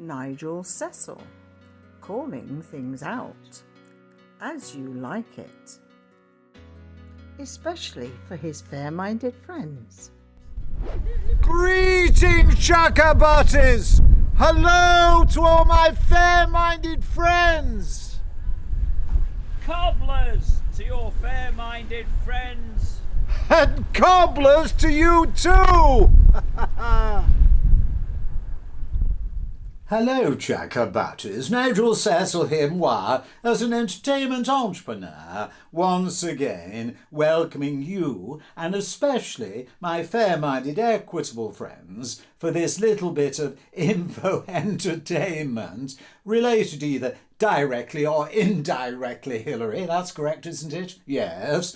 Nigel Cecil, calling things out as you like it, especially for his fair-minded friends. Greetings, Chakabutties! Hello to all my fair-minded friends! Cobblers to your fair-minded friends. And cobblers to you too! Hello, Chakabutties. Nigel Cecil here, moi, as an entertainment entrepreneur, once again welcoming you, and especially my fair-minded equitable friends, for this little bit of info entertainment related either directly or indirectly, Hilary, that's correct, isn't it? Yes,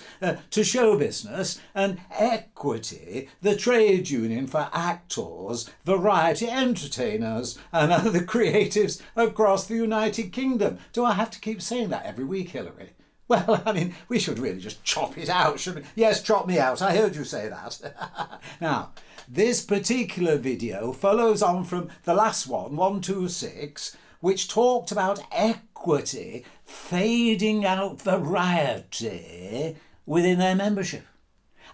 to show business and Equity, the trade union for actors, variety entertainers and other creatives across the United Kingdom. Do I have to keep saying that every week, Hilary? Well, I mean, we should really just chop it out, shouldn't we? Yes, chop me out. I heard you say that. Now, this particular video follows on from the last one, 126, which talked about equity fading out variety within their membership.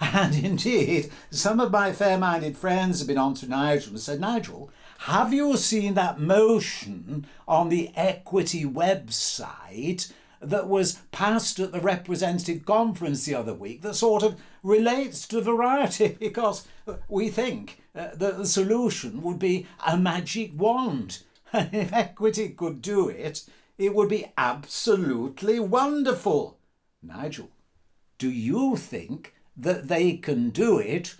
And indeed, some of my fair-minded friends have been on to Nigel and said, Nigel, have you seen that motion on the Equity website that was passed at the representative conference the other week that sort of relates to variety? Because we think that the solution would be a magic wand. And if Equity could do it, it would be absolutely wonderful. Nigel, do you think that they can do it,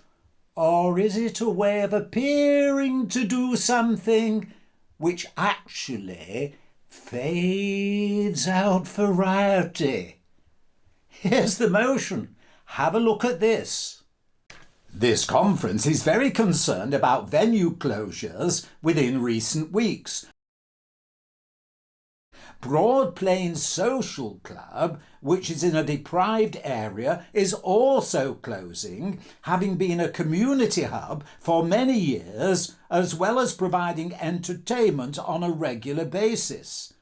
or is it a way of appearing to do something which actually fades out variety? Here's the motion. Have a look at this. This conference is very concerned about venue closures within recent weeks. Broad Plains Social Club, which is in a deprived area, is also closing, having been a community hub for many years, as well as providing entertainment on a regular basis.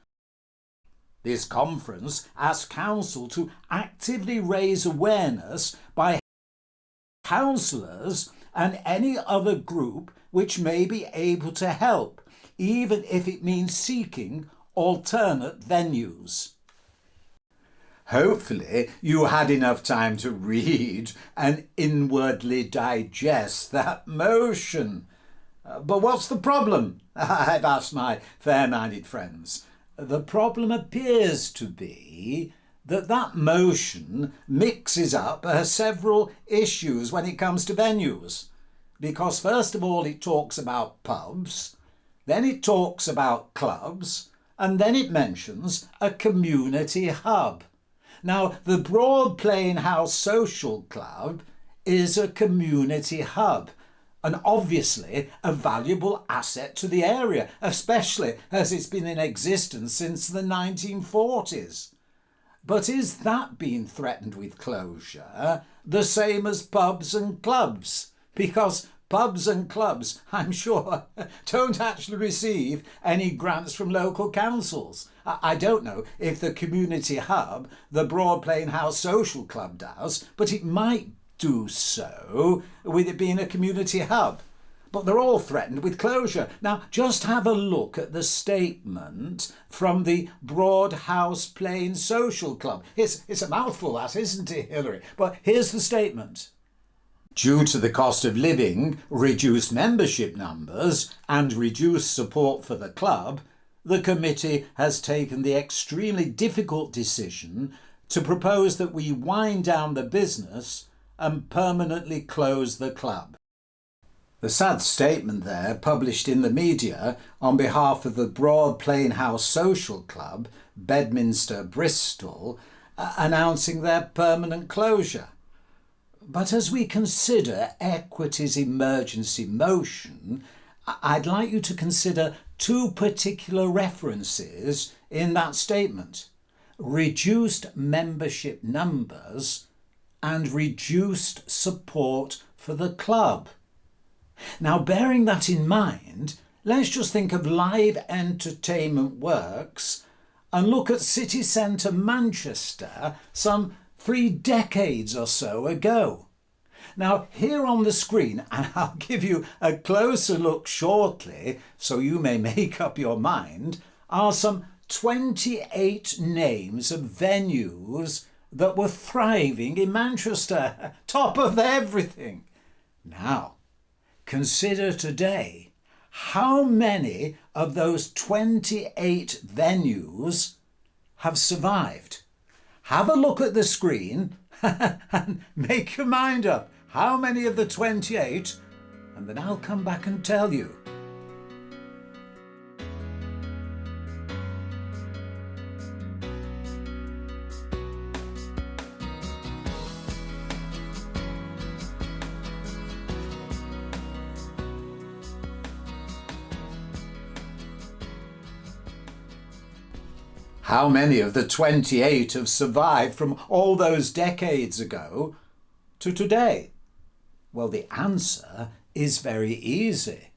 This conference asked council to actively raise awareness by councillors and any other group which may be able to help, even if it means seeking alternate venues. Hopefully you had enough time to read and inwardly digest that motion. But what's the problem? I've asked my fair-minded friends. The problem appears to be that motion mixes up several issues when it comes to venues. Because first of all it talks about pubs, then it talks about clubs, and then it mentions a community hub. Now, the Broad Plain House Social Club is a community hub, and obviously a valuable asset to the area, especially as it's been in existence since the 1940s. But is that being threatened with closure the same as pubs and clubs? Because pubs and clubs, I'm sure, don't actually receive any grants from local councils. I don't know if the community hub, the Broad Plain House Social Club, does, but it might do so with it being a community hub. But they're all threatened with closure. Now, just have a look at the statement from the Broad House Plain Social Club. It's a mouthful, that, isn't it, Hilary? But here's the statement. Due to the cost of living, reduced membership numbers and reduced support for the club, the committee has taken the extremely difficult decision to propose that we wind down the business and permanently close the club. The sad statement there, published in the media on behalf of the Broad Plain House Social Club, Bedminster, Bristol, announcing their permanent closure. But as we consider Equity's emergency motion, I'd like you to consider two particular references in that statement: reduced membership numbers and reduced support for the club. Now, bearing that in mind, let's just think of live entertainment works and look at city centre Manchester some 3 decades or so ago. Now, here on the screen, and I'll give you a closer look shortly so you may make up your mind, are some 28 names of venues that were thriving in Manchester, top of everything. Now, consider today how many of those 28 venues have survived. Have a look at the screen and make your mind up. How many of the 28? And then I'll come back and tell you. How many of the 28 have survived from all those decades ago to today? Well, the answer is very easy.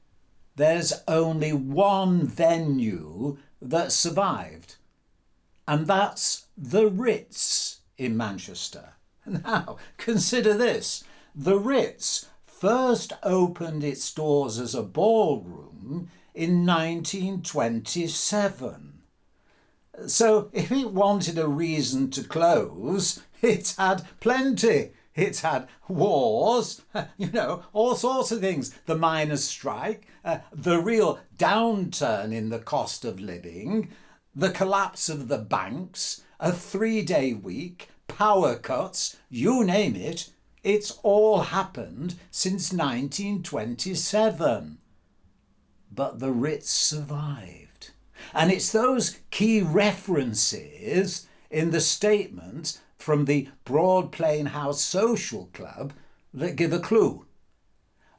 There's only one venue that survived, and that's the Ritz in Manchester. Now, consider this. The Ritz first opened its doors as a ballroom in 1927. So if it wanted a reason to close, it's had plenty. It's had wars, all sorts of things. The miners' strike, the real downturn in the cost of living, the collapse of the banks, a 3-day week, power cuts, you name it. It's all happened since 1927. But the Ritz survived. And it's those key references in the statement from the Broad Plain House Social Club that give a clue.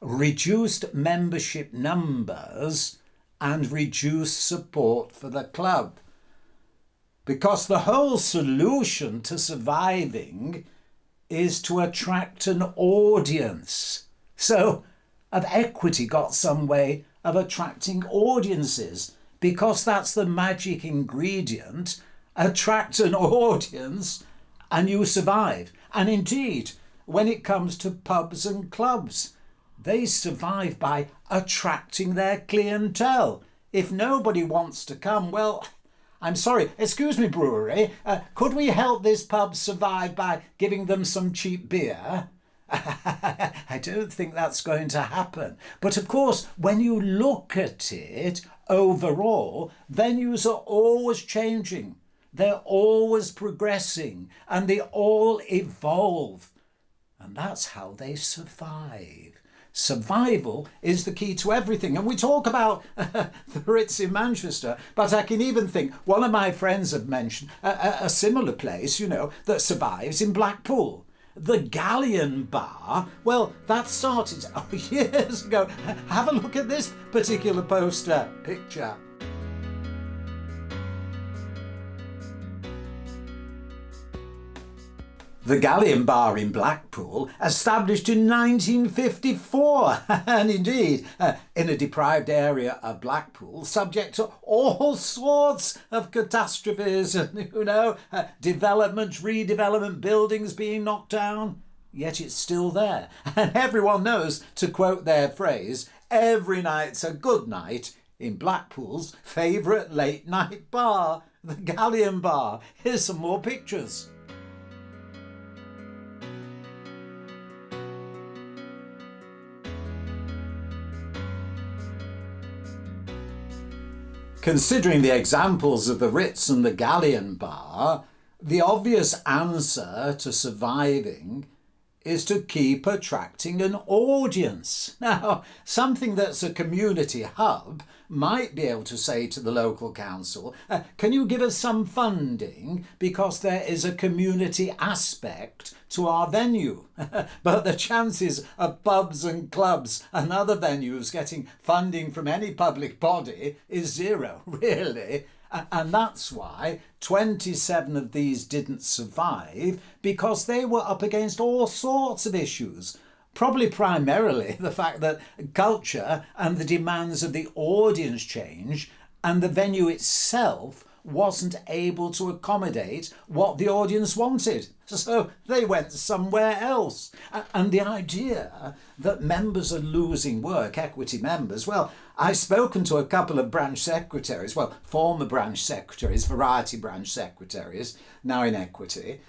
Reduced membership numbers and reduced support for the club. Because the whole solution to surviving is to attract an audience. So, have Equity got some way of attracting audiences? Because that's the magic ingredient. Attract an audience and you survive. And indeed, when it comes to pubs and clubs, they survive by attracting their clientele. If nobody wants to come, well, I'm sorry, excuse me, brewery, could we help this pub survive by giving them some cheap beer? I don't think that's going to happen. But of course, when you look at it overall, venues are always changing. They're always progressing and they all evolve. And that's how they survive. Survival is the key to everything. And we talk about the Ritz in Manchester, but I can even think, one of my friends have mentioned a similar place, that survives in Blackpool. The Galleon Bar, well, that started years ago. Have a look at this particular picture. The Galleon Bar in Blackpool, established in 1954, and indeed, in a deprived area of Blackpool, subject to all sorts of catastrophes, development, redevelopment, buildings being knocked down, yet it's still there. And everyone knows, to quote their phrase, every night's a good night in Blackpool's favourite late night bar, the Galleon Bar. Here's some more pictures. Considering the examples of the Ritz and the Galleon Bar, the obvious answer to surviving is to keep attracting an audience. Now, something that's a community hub might be able to say to the local council, can you give us some funding because there is a community aspect to our venue? But the chances of pubs and clubs and other venues getting funding from any public body is zero, really. And that's why 27 of these didn't survive, because they were up against all sorts of issues. probably primarily the fact that culture and the demands of the audience changed, and the venue itself wasn't able to accommodate what the audience wanted. So they went somewhere else. And the idea that members are losing work, equity members, well, I've spoken to a couple of branch secretaries, well, former branch secretaries, variety branch secretaries, now in equity,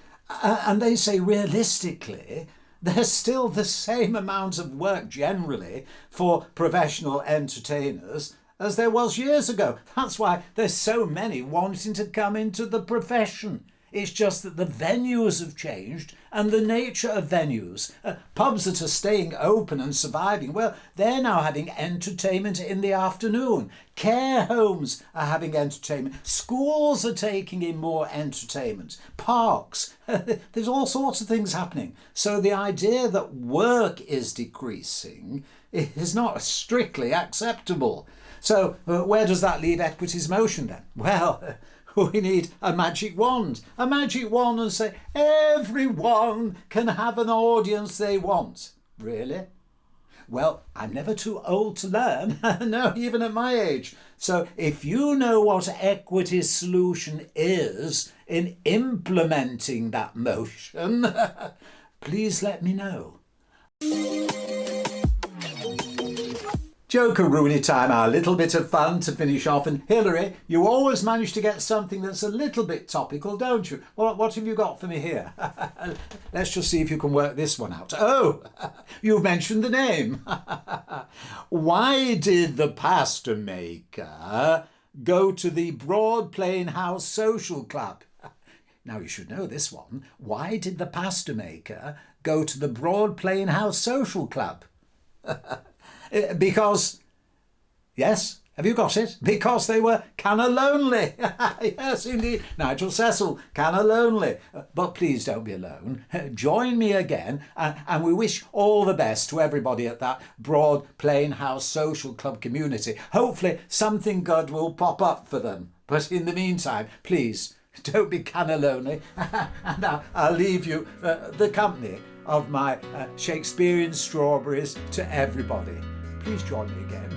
and they say realistically, there's still the same amount of work generally for professional entertainers as there was years ago. That's why there's so many wanting to come into the profession. It's just that the venues have changed and the nature of venues. Pubs that are staying open and surviving, well, they're now having entertainment in the afternoon. Care homes are having entertainment. Schools are taking in more entertainment. Parks. There's all sorts of things happening. So the idea that work is decreasing is not strictly acceptable. So where does that leave equity's motion then? Well, we need a magic wand and say everyone can have an audience they want. Really? Well, I'm never too old to learn, no, even at my age. So if you know what equity's solution is in implementing that motion, please let me know. Joker-rooney time, our little bit of fun to finish off. And Hilary, you always manage to get something that's a little bit topical, don't you? What have you got for me here? Let's just see if you can work this one out. Oh, you've mentioned the name. Why did the pasta maker go to the Broad Plain House Social Club? Now you should know this one. Why did the pasta maker go to the Broad Plain House Social Club? Because, yes, have you got it? Because they were kinda lonely. Yes, indeed. Nigel Cecil, kinda lonely. But please don't be alone. Join me again, and we wish all the best to everybody at that Broad Plain House Social Club community. Hopefully something good will pop up for them. But in the meantime, please, don't be kinda lonely. And I'll leave you the company of my Shakespearean strawberries to everybody. Please join me again.